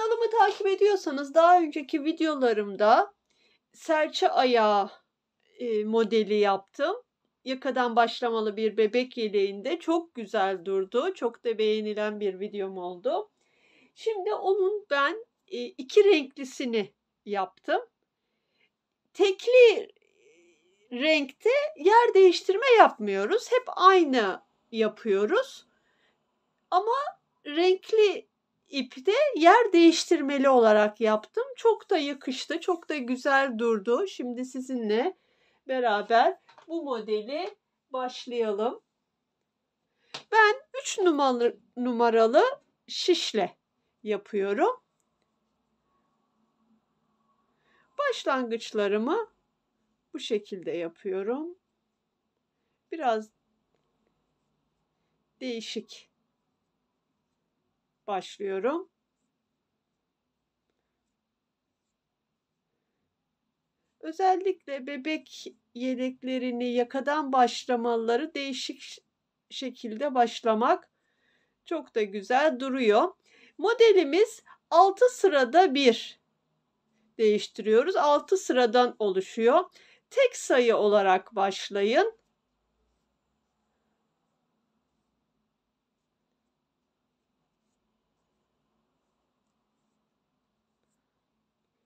Kanalımı takip ediyorsanız daha önceki videolarımda serçe ayağı modeli yaptım. Yakadan başlamalı bir bebek yeleğinde çok güzel durdu. Çok da beğenilen bir videom oldu. Şimdi onun ben 2 renklisini yaptım. Tekli renkte yer değiştirme yapmıyoruz. Hep aynı yapıyoruz. Ama renkli ipte yer değiştirmeli olarak yaptım. Çok da yakıştı, çok da güzel durdu. Şimdi sizinle beraber bu modeli başlayalım. Ben 3 numaralı şişle yapıyorum. Başlangıçlarımı bu şekilde yapıyorum. Biraz değişik başlıyorum. Özellikle bebek yeleklerini yakadan başlamaları değişik şekilde başlamak çok da güzel duruyor. Modelimiz 6 sırada bir değiştiriyoruz. 6 sıradan oluşuyor. Tek sayı olarak başlayın.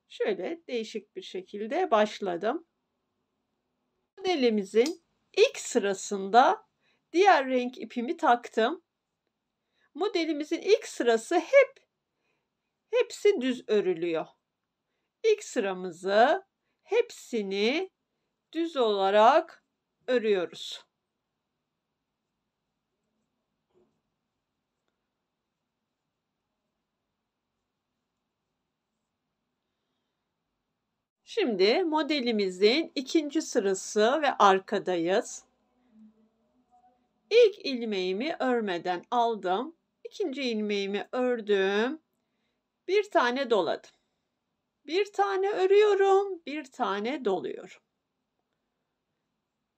Şöyle değişik bir şekilde başladım. Modelimizin ilk sırasında diğer renk ipimi taktım. Modelimizin ilk sırası hepsi düz örülüyor. İlk sıramızı hepsini düz olarak örüyoruz. Şimdi modelimizin ikinci sırası ve arkadayız. İlk ilmeğimi örmeden aldım. İkinci ilmeğimi ördüm. Bir tane doladım. Bir tane örüyorum, bir tane doluyorum.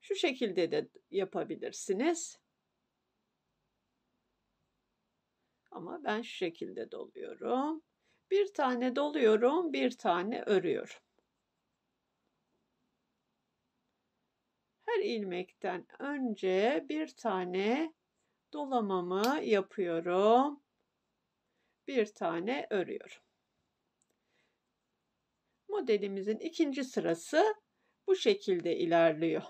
Şu şekilde de yapabilirsiniz. Ama ben şu şekilde doluyorum. Bir tane doluyorum, bir tane örüyorum. Her ilmekten önce bir tane dolamamı yapıyorum. Bir tane örüyorum. Modelimizin ikinci sırası bu şekilde ilerliyor.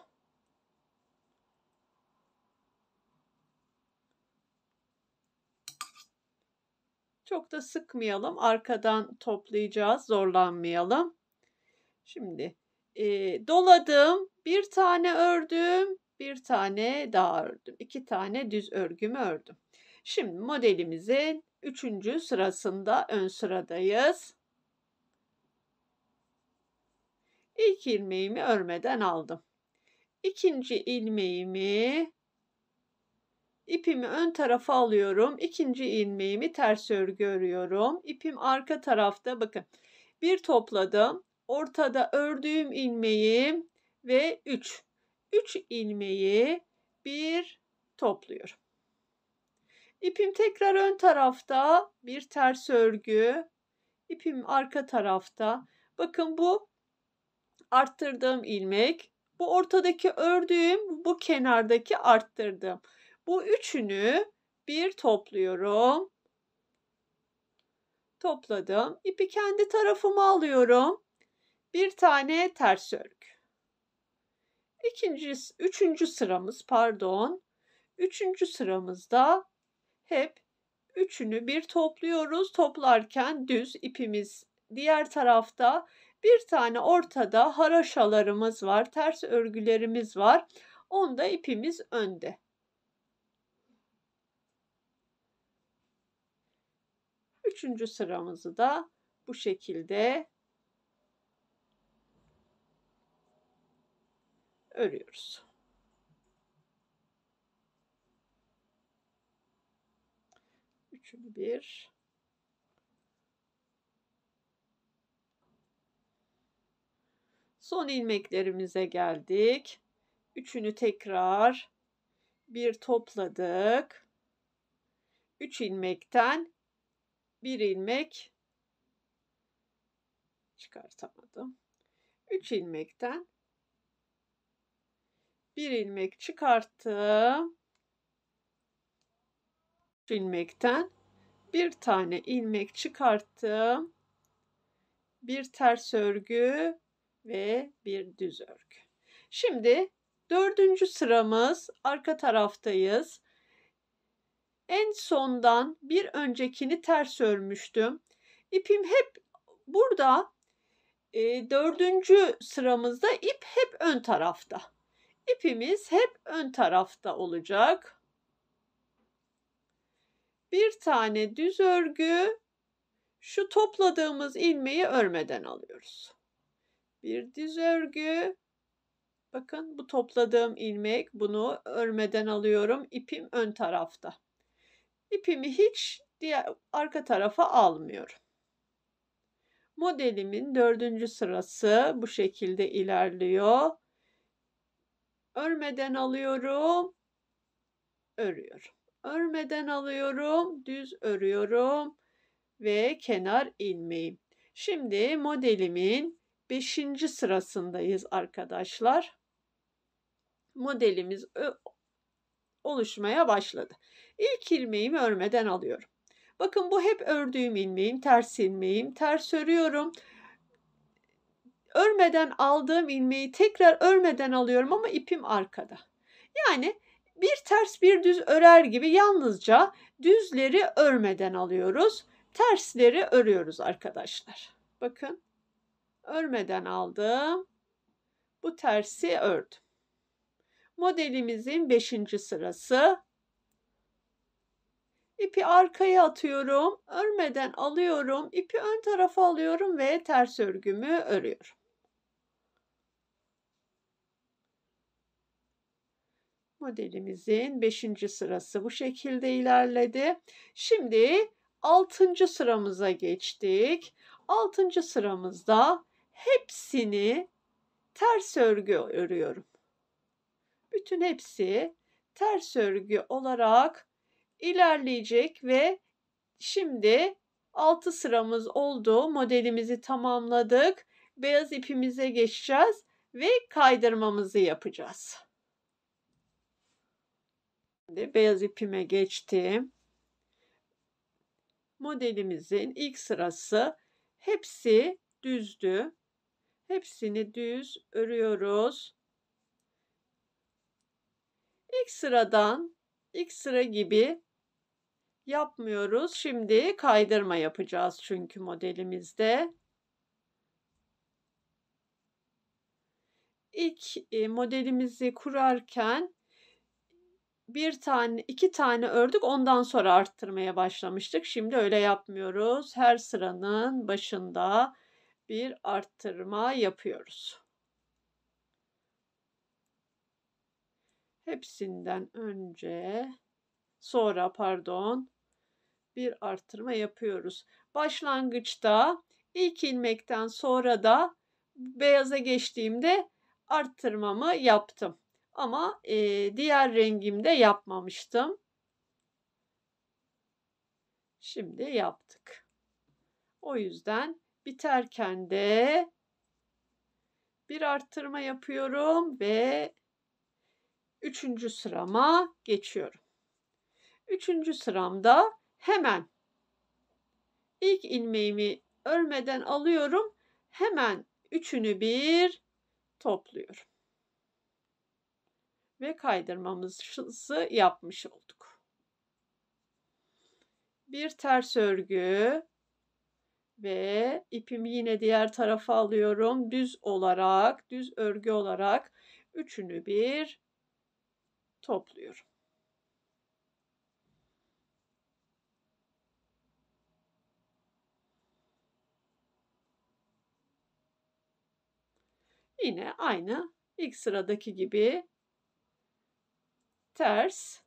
Çok da sıkmayalım. Arkadan toplayacağız. Zorlanmayalım. Şimdi doladım. Bir tane ördüm. Bir tane daha ördüm. 2 tane düz örgümü ördüm. Şimdi modelimizin 3. sırasında ön sıradayız. İlk ilmeğimi örmeden aldım. İkinci ilmeğimi ipimi ön tarafa alıyorum. İkinci ilmeğimi ters örgü örüyorum. İpim arka tarafta, bakın. Bir topladım. Ortada ördüğüm ilmeğim ve 3. 3 ilmeği bir topluyorum. İpim tekrar ön tarafta, bir ters örgü. İpim arka tarafta. Bakın bu arttırdığım ilmek. Bu ortadaki ördüğüm, bu kenardaki arttırdığım. Bu üçünü bir topluyorum. Topladım. İpi kendi tarafıma alıyorum. Bir tane ters örgü. Üçüncü sıramız, pardon. Üçüncü sıramızda hep üçünü bir topluyoruz. Toplarken düz ipimiz diğer tarafta. Bir tane ortada haraşalarımız var. Ters örgülerimiz var. Onda ipimiz önde. Üçüncü sıramızı da bu şekilde örüyoruz. Üçünü bir. Son ilmeklerimize geldik. Üçünü tekrar bir topladık. 3 ilmekten bir ilmek çıkartamadım. 3 ilmekten bir ilmek çıkarttım. 3 ilmekten bir tane ilmek çıkarttım. Bir ters örgü ve bir düz örgü. Şimdi 4. sıramız, arka taraftayız. En sondan bir öncekini ters örmüştüm. İpim hep burada, 4. sıramızda ip hep ön tarafta. İpimiz hep ön tarafta olacak. Bir tane düz örgü, şu topladığımız ilmeği örmeden alıyoruz. Bir düz örgü, bakın bu topladığım ilmek, bunu örmeden alıyorum. İpim ön tarafta. İpimi hiç diğer arka tarafa almıyorum. Modelimin 4. sırası bu şekilde ilerliyor. Örmeden alıyorum, örüyorum. Örmeden alıyorum, düz örüyorum ve kenar ilmeğim. Şimdi modelimin 5. sırasındayız arkadaşlar. Modelimiz oluşmaya başladı. İlk ilmeğimi örmeden alıyorum. Bakın bu hep ördüğüm ilmeğim, ters ilmeğim. Ters örüyorum. Örmeden aldığım ilmeği tekrar örmeden alıyorum ama ipim arkada. Yani bir ters bir düz örer gibi yalnızca düzleri örmeden alıyoruz. Tersleri örüyoruz arkadaşlar. Bakın örmeden aldım. Bu tersi ördüm. Modelimizin 5. sırası. İpi arkaya atıyorum. Örmeden alıyorum. İpi ön tarafa alıyorum ve ters örgümü örüyorum. Modelimizin 5. sırası bu şekilde ilerledi. Şimdi 6. sıramıza geçtik. 6. sıramızda hepsini ters örgü örüyorum. Bütün hepsi ters örgü olarak ilerleyecek ve şimdi 6 sıramız oldu. Modelimizi tamamladık. Beyaz ipimize geçeceğiz ve kaydırmamızı yapacağız. Şimdi beyaz ipime geçtim. Modelimizin ilk sırası hepsi düzdü. Hepsini düz örüyoruz. ilk sıra gibi yapmıyoruz. Şimdi kaydırma yapacağız çünkü modelimizde. İlk modelimizi kurarken iki tane ördük, ondan sonra arttırmaya başlamıştık. Şimdi öyle yapmıyoruz. Her sıranın başında bir arttırma yapıyoruz. Hepsinden sonra bir arttırma yapıyoruz. Başlangıçta ilk ilmekten sonra da beyaza geçtiğimde arttırmamı yaptım. Ama diğer rengimde yapmamıştım. Şimdi yaptık. O yüzden biterken de bir arttırma yapıyorum ve 3. sırama geçiyorum. 3. sıramda hemen ilk ilmeğimi örmeden alıyorum. Hemen üçünü bir topluyorum. Ve kaydırmamızı yapmış olduk. Bir ters örgü ve ipimi yine diğer tarafa alıyorum. Düz örgü olarak üçünü bir topluyorum. Yine aynı ilk sıradaki gibi ters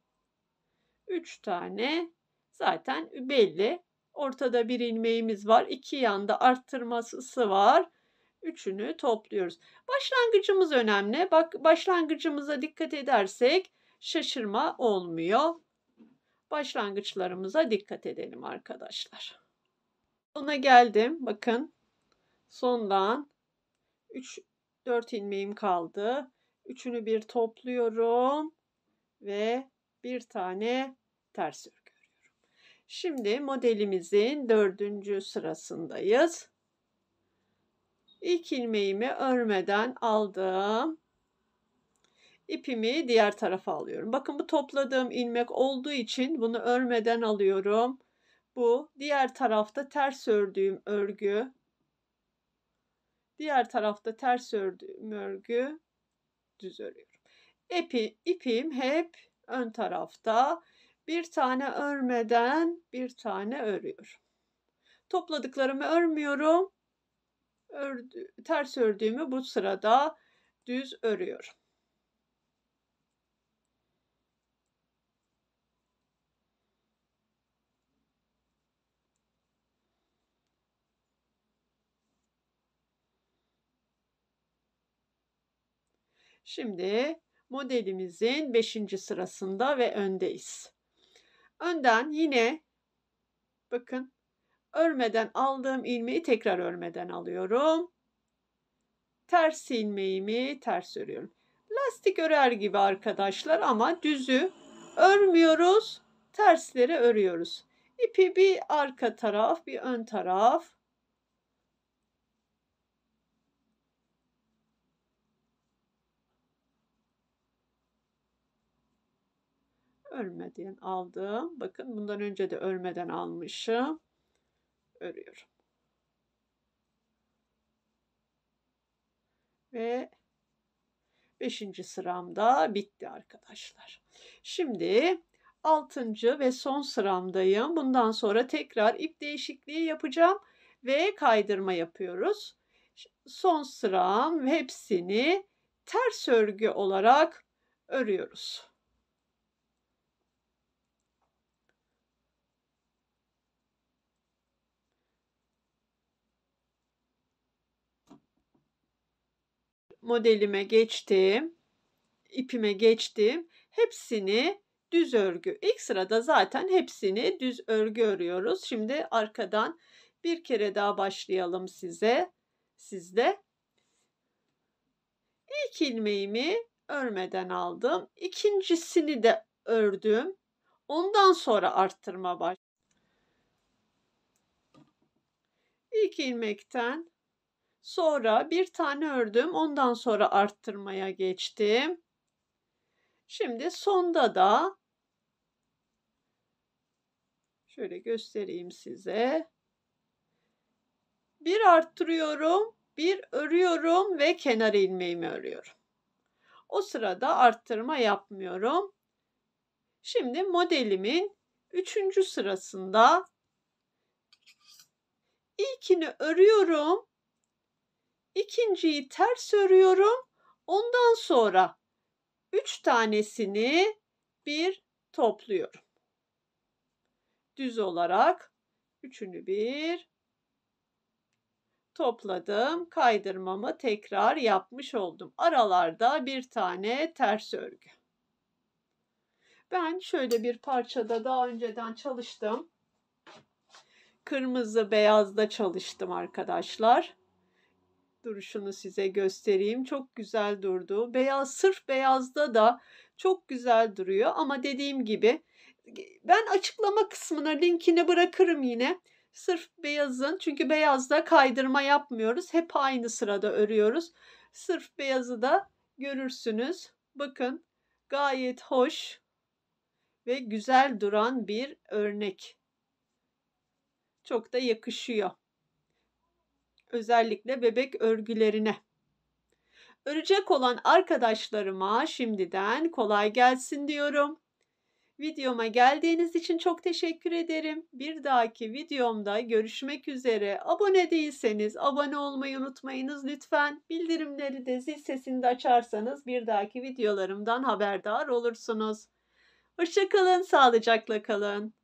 3 tane zaten belli. Ortada bir ilmeğimiz var. 2 yanda arttırması var. Üçünü topluyoruz. Başlangıcımız önemli. Bak, başlangıcımıza dikkat edersek şaşırma olmuyor. Başlangıçlarımıza dikkat edelim arkadaşlar. Ona geldim. Bakın sondan 4 ilmeğim kaldı. Üçünü bir topluyorum ve bir tane ters örgü örüyorum. Şimdi modelimizin 4. sırasındayız. İlk ilmeğimi örmeden aldım. İpimi diğer tarafa alıyorum. Bakın bu topladığım ilmek olduğu için bunu örmeden alıyorum. Bu diğer tarafta ters ördüğüm örgü. Diğer tarafta ters ördüğüm örgü, düz örüyorum. İpim hep ön tarafta. Bir tane örmeden bir tane örüyorum. Topladıklarımı örmüyorum. Ters ördüğümü bu sırada düz örüyorum. Şimdi modelimizin 5. sırasında ve öndeyiz. Önden yine bakın örmeden aldığım ilmeği tekrar örmeden alıyorum. Ters ilmeğimi ters örüyorum. Lastik örer gibi arkadaşlar ama düzü örmüyoruz. Tersleri örüyoruz. İpi bir arka taraf, bir ön taraf. Örmeden aldım. Bakın bundan önce de örmeden almışım. Örüyorum. Ve 5. sıramda bitti arkadaşlar. Şimdi 6. ve son sıramdayım. Bundan sonra tekrar ip değişikliği yapacağım ve kaydırma yapıyoruz. Son sıram hepsini ters örgü olarak örüyoruz. Modelime geçtim. İpime geçtim. Hepsini düz örgü. İlk sırada zaten hepsini düz örgü örüyoruz. Şimdi arkadan bir kere daha başlayalım sizde. İlk ilmeğimi örmeden aldım. İkincisini de ördüm. Ondan sonra arttırma başladım. İlk ilmekten sonra bir tane ördüm. Ondan sonra arttırmaya geçtim. Şimdi sonda da şöyle göstereyim size. Bir arttırıyorum, bir örüyorum ve kenar ilmeğimi örüyorum. O sırada arttırma yapmıyorum. Şimdi modelimin 3. sırasında ilkini örüyorum. İkinciyi ters örüyorum. Ondan sonra 3 tanesini bir topluyorum. Düz olarak üçünü bir topladım. Kaydırmamı tekrar yapmış oldum. Aralarda bir tane ters örgü. Ben şöyle bir parçada daha önceden çalıştım. Kırmızı beyazda çalıştım arkadaşlar. Duruşunu size göstereyim. Çok güzel durdu. Beyaz, sırf beyazda da çok güzel duruyor. Ama dediğim gibi ben açıklama kısmına linkini bırakırım yine. Sırf beyazın, çünkü beyazda kaydırma yapmıyoruz. Hep aynı sırada örüyoruz. Sırf beyazı da görürsünüz. Bakın gayet hoş ve güzel duran bir örnek. Çok da yakışıyor. Özellikle bebek örgülerine. Örecek olan arkadaşlarıma şimdiden kolay gelsin diyorum. Videoma geldiğiniz için çok teşekkür ederim. Bir dahaki videomda görüşmek üzere. Abone değilseniz abone olmayı unutmayınız lütfen. Bildirimleri de zil sesini de açarsanız bir dahaki videolarımdan haberdar olursunuz. Hoşça kalın, sağlıcakla kalın.